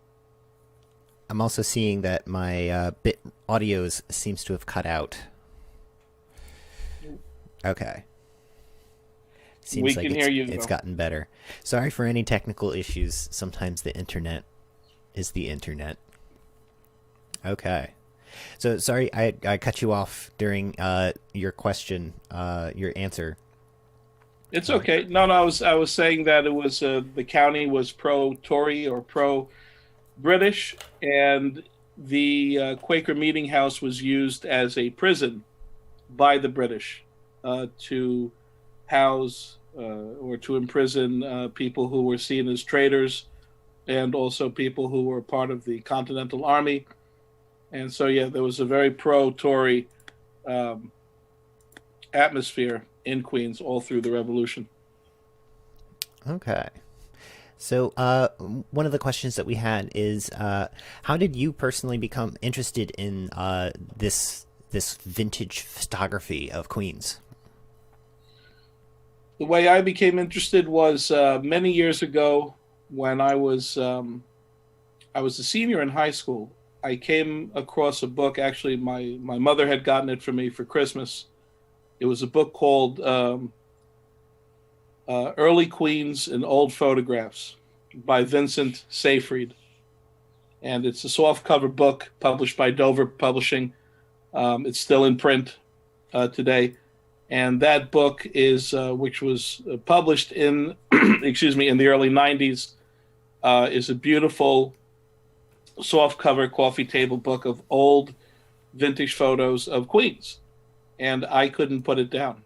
I'm also seeing that my bit audios seems to have cut out. Okay. Seems we like can hear you. It's gotten better. Sorry for any technical issues. Sometimes the internet is the internet. Okay. So sorry, I cut you off during your question, your answer. It's okay. No, I was saying that it was the county was pro-Tory or pro-British, and the Quaker Meeting House was used as a prison by the British to house or to imprison people who were seen as traitors, and also people who were part of the Continental Army. And so, yeah, there was a very pro-Tory atmosphere in Queens all through the Revolution. Okay. So one of the questions that we had is, how did you personally become interested in this vintage photography of Queens? The way I became interested was many years ago when I was a senior in high school. I came across a book. Actually, my mother had gotten it for me for Christmas. It was a book called Early Queens and Old Photographs by Vincent Seyfried. And it's a softcover book published by Dover Publishing. It's still in print today. And that book is, which was published in, in the early 90s, is a beautiful softcover coffee table book of old vintage photos of Queens. And I couldn't put it down.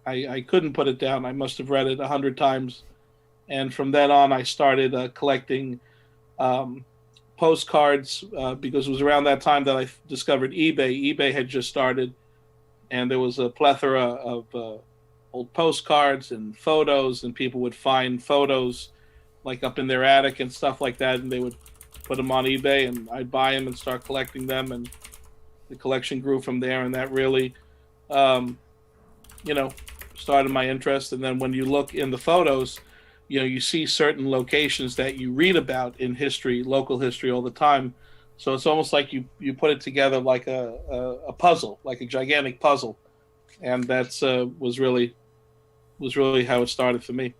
I couldn't put it down. I must have read it 100 times. And from then on, I started collecting postcards because it was around that time that I discovered eBay. eBay had just started, and there was a plethora of old postcards and photos, and people would find photos like up in their attic and stuff like that, and they would put them on eBay, and I'd buy them and start collecting them, and the collection grew from there, and that really, started my interest. And then when you look in the photos, you see certain locations that you read about in history, local history all the time. So it's almost like you put it together like a puzzle, like a gigantic puzzle. And that's was really how it started for me.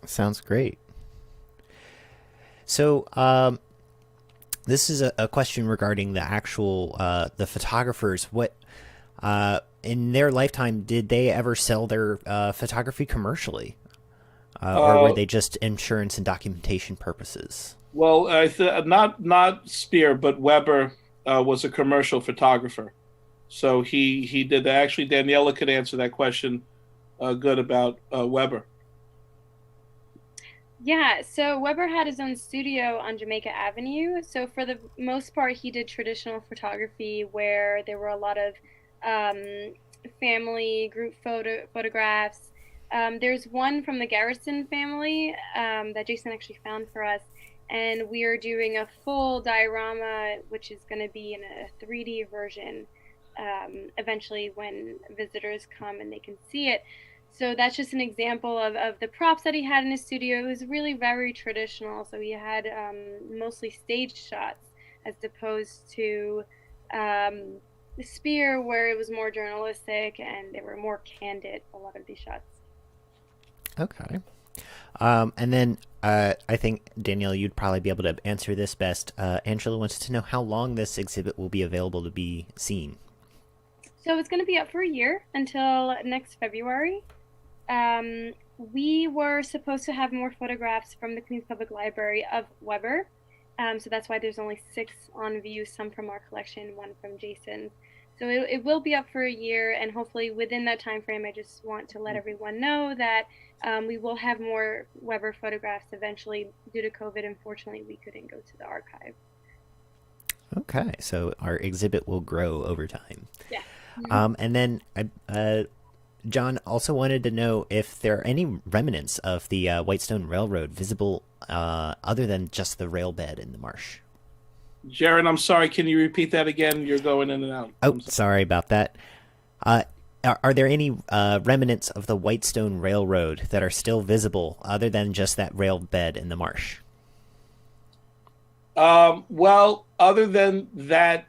Sounds great. So this is a question regarding the actual the photographers. What in their lifetime did they ever sell their photography commercially, or were they just insurance and documentation purposes? Well, not Spear, but Weber was a commercial photographer, so he did that. Actually, Daniela could answer that question good about Weber. Yeah, so Weber had his own studio on Jamaica Avenue. So for the most part, he did traditional photography where there were a lot of family group photographs. There's one from the Garrison family that Jason actually found for us. And we are doing a full diorama, which is going to be in a 3D version eventually when visitors come and they can see it. So that's just an example of the props that he had in his studio. It was really very traditional. So he had mostly staged shots as opposed to the Spear, where it was more journalistic and they were more candid, a lot of these shots. Okay. And then I think, Danielle, you'd probably be able to answer this best. Angela wants to know how long this exhibit will be available to be seen. So it's going to be up for a year until next February. We were supposed to have more photographs from the Queens Public Library of Weber. So that's why there's only 6 on view, some from our collection, 1 from Jason's. So it will be up for a year, and hopefully within that time frame, I just want to let everyone know that we will have more Weber photographs eventually. Due to COVID, unfortunately, we couldn't go to the archive. Okay, so our exhibit will grow over time. Yeah. And then John also wanted to know if there are any remnants of the Whitestone Railroad visible other than just the rail bed in the marsh. Jared, I'm sorry. Can you repeat that again? You're going in and out. Oh, sorry about that. Are there any remnants of the Whitestone Railroad that are still visible other than just that rail bed in the marsh? Well, other than that,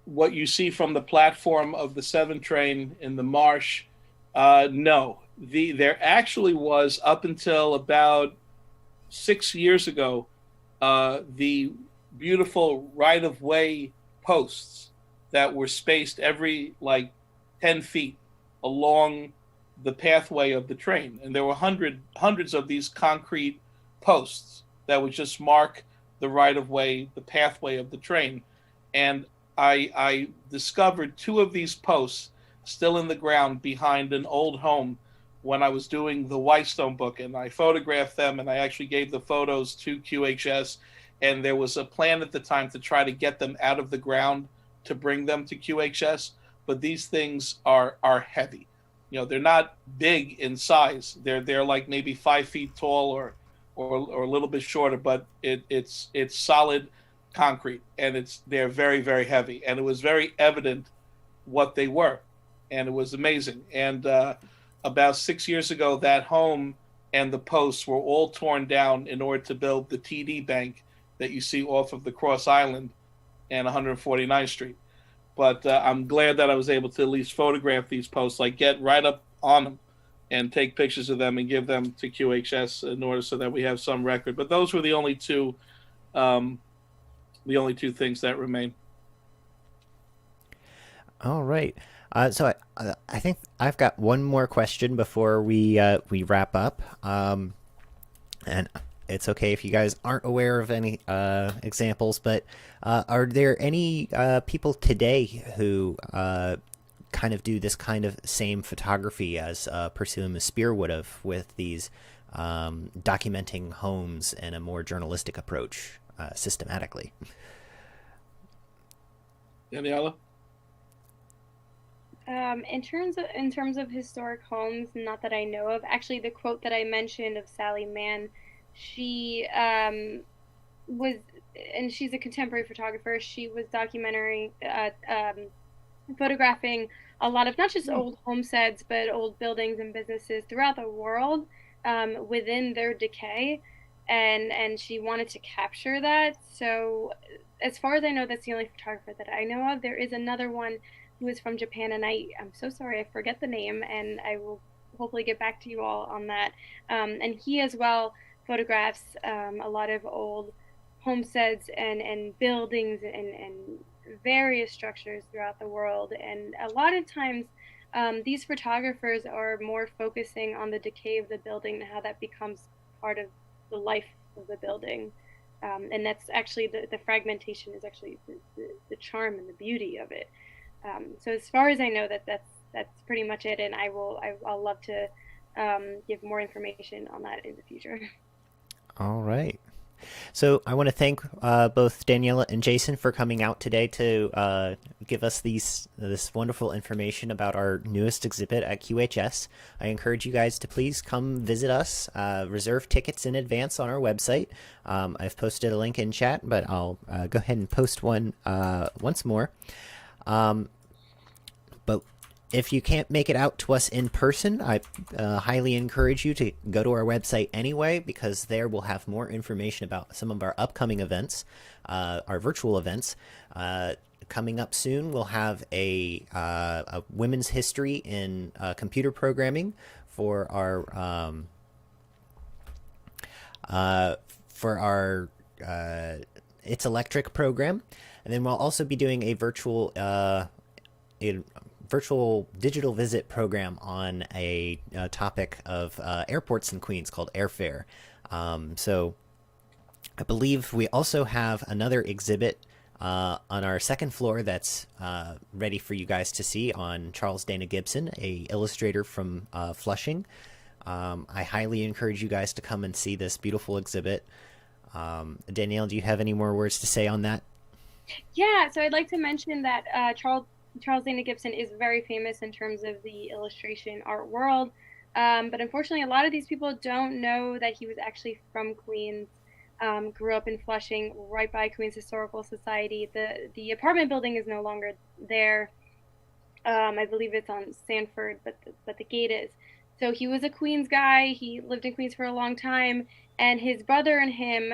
what you see from the platform of the 7 train in the marsh, no. There actually was, up until about 6 years ago, the beautiful right-of-way posts that were spaced every 10 feet along the pathway of the train. And there were hundreds of these concrete posts that would just mark the right-of-way, the pathway of the train. And I discovered two of these posts still in the ground behind an old home when I was doing the Whitestone book, and I photographed them, and I actually gave the photos to QHS, and there was a plan at the time to try to get them out of the ground to bring them to QHS, but these things are heavy. You know, they're not big in size. They're like maybe 5 feet tall or a little bit shorter, but it's solid concrete, and they're very, very heavy. And it was very evident what they were, and it was amazing. And about 6 years ago, that home and the posts were all torn down in order to build the TD Bank that you see off of the Cross Island and 149th Street. But I'm glad that I was able to at least photograph these posts, like get right up on them and take pictures of them and give them to QHS in order so that we have some record. But those were the only two things that remain. All right. So I think I've got one more question before we wrap up. And it's okay if you guys aren't aware of any examples, but are there any people today who kind of do this kind of same photography as Percy Loomis Sperr would have, with these documenting homes in a more journalistic approach systematically? Daniela? In terms of historic homes, not that I know of. Actually, the quote that I mentioned of Sally Mann, she was, and she's a contemporary photographer. She was photographing a lot of not just old homesteads, but old buildings and businesses throughout the world within their decay, and she wanted to capture that. So, as far as I know, that's the only photographer that I know of. There is another one who is from Japan, and I'm so sorry, I forget the name, and I will hopefully get back to you all on that. And he as well photographs a lot of old homesteads and buildings and various structures throughout the world. And a lot of times these photographers are more focusing on the decay of the building and how that becomes part of the life of the building. And that's actually the fragmentation is actually the charm and the beauty of it. So as far as I know, that's pretty much it, and I'll love to give more information on that in the future. All right. So I want to thank both Daniela and Jason for coming out today to give us this wonderful information about our newest exhibit at QHS. I encourage you guys to please come visit us. Reserve tickets in advance on our website. I've posted a link in chat, but I'll go ahead and post one once more. But if you can't make it out to us in person, I highly encourage you to go to our website anyway, because there we'll have more information about some of our upcoming events, our virtual events. Coming up soon, we'll have a women's history in computer programming for our It's Electric program, and then we'll also be doing a virtual digital visit program on a topic of airports in Queens called Airfare. So I believe we also have another exhibit on our second floor that's ready for you guys to see on Charles Dana Gibson, a illustrator from Flushing. I highly encourage you guys to come and see this beautiful exhibit. Danielle, do you have any more words to say on that? Yeah, so I'd like to mention that Charles Dana Gibson is very famous in terms of the illustration art world, but unfortunately a lot of these people don't know that he was actually from Queens, grew up in Flushing, right by Queens Historical Society. The apartment building is no longer there. I believe it's on Sanford, but the gate is. So he was a Queens guy. He lived in Queens for a long time, and his brother and him,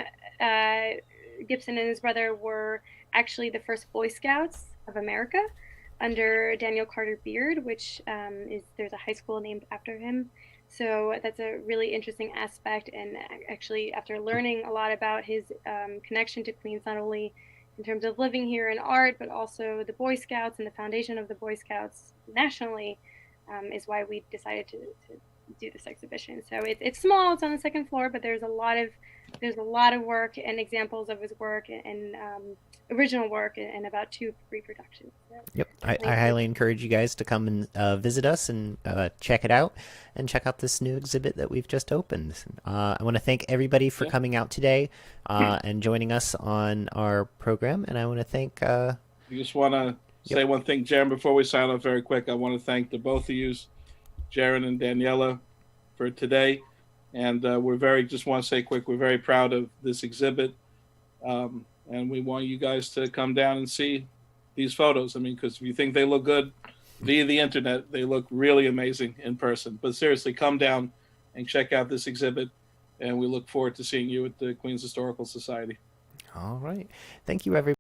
Gibson and his brother, were actually the first Boy Scouts of America under Daniel Carter Beard, which there's a high school named after him. So that's a really interesting aspect. And actually, after learning a lot about his connection to Queens, not only in terms of living here in art, but also the Boy Scouts and the foundation of the Boy Scouts nationally, is why we decided to do this exhibition. So it's small, it's on the second floor, but there's a lot of there's a lot of work and examples of his work and original work and about 2 reproductions. So Yep, I highly encourage you guys to come and visit us and check it out, and check out this new exhibit that we've just opened. I want to thank everybody for coming out today and joining us on our program, and I want to thank... I just want to say one thing, Jaron, before we sign off very quick. I want to thank the both of you, Jaron and Daniela, for today. And just want to say quick, we're very proud of this exhibit. And we want you guys to come down and see these photos. I mean, because if you think they look good via the internet, they look really amazing in person. But seriously, come down and check out this exhibit. And we look forward to seeing you at the Queens Historical Society. All right. Thank you, everybody.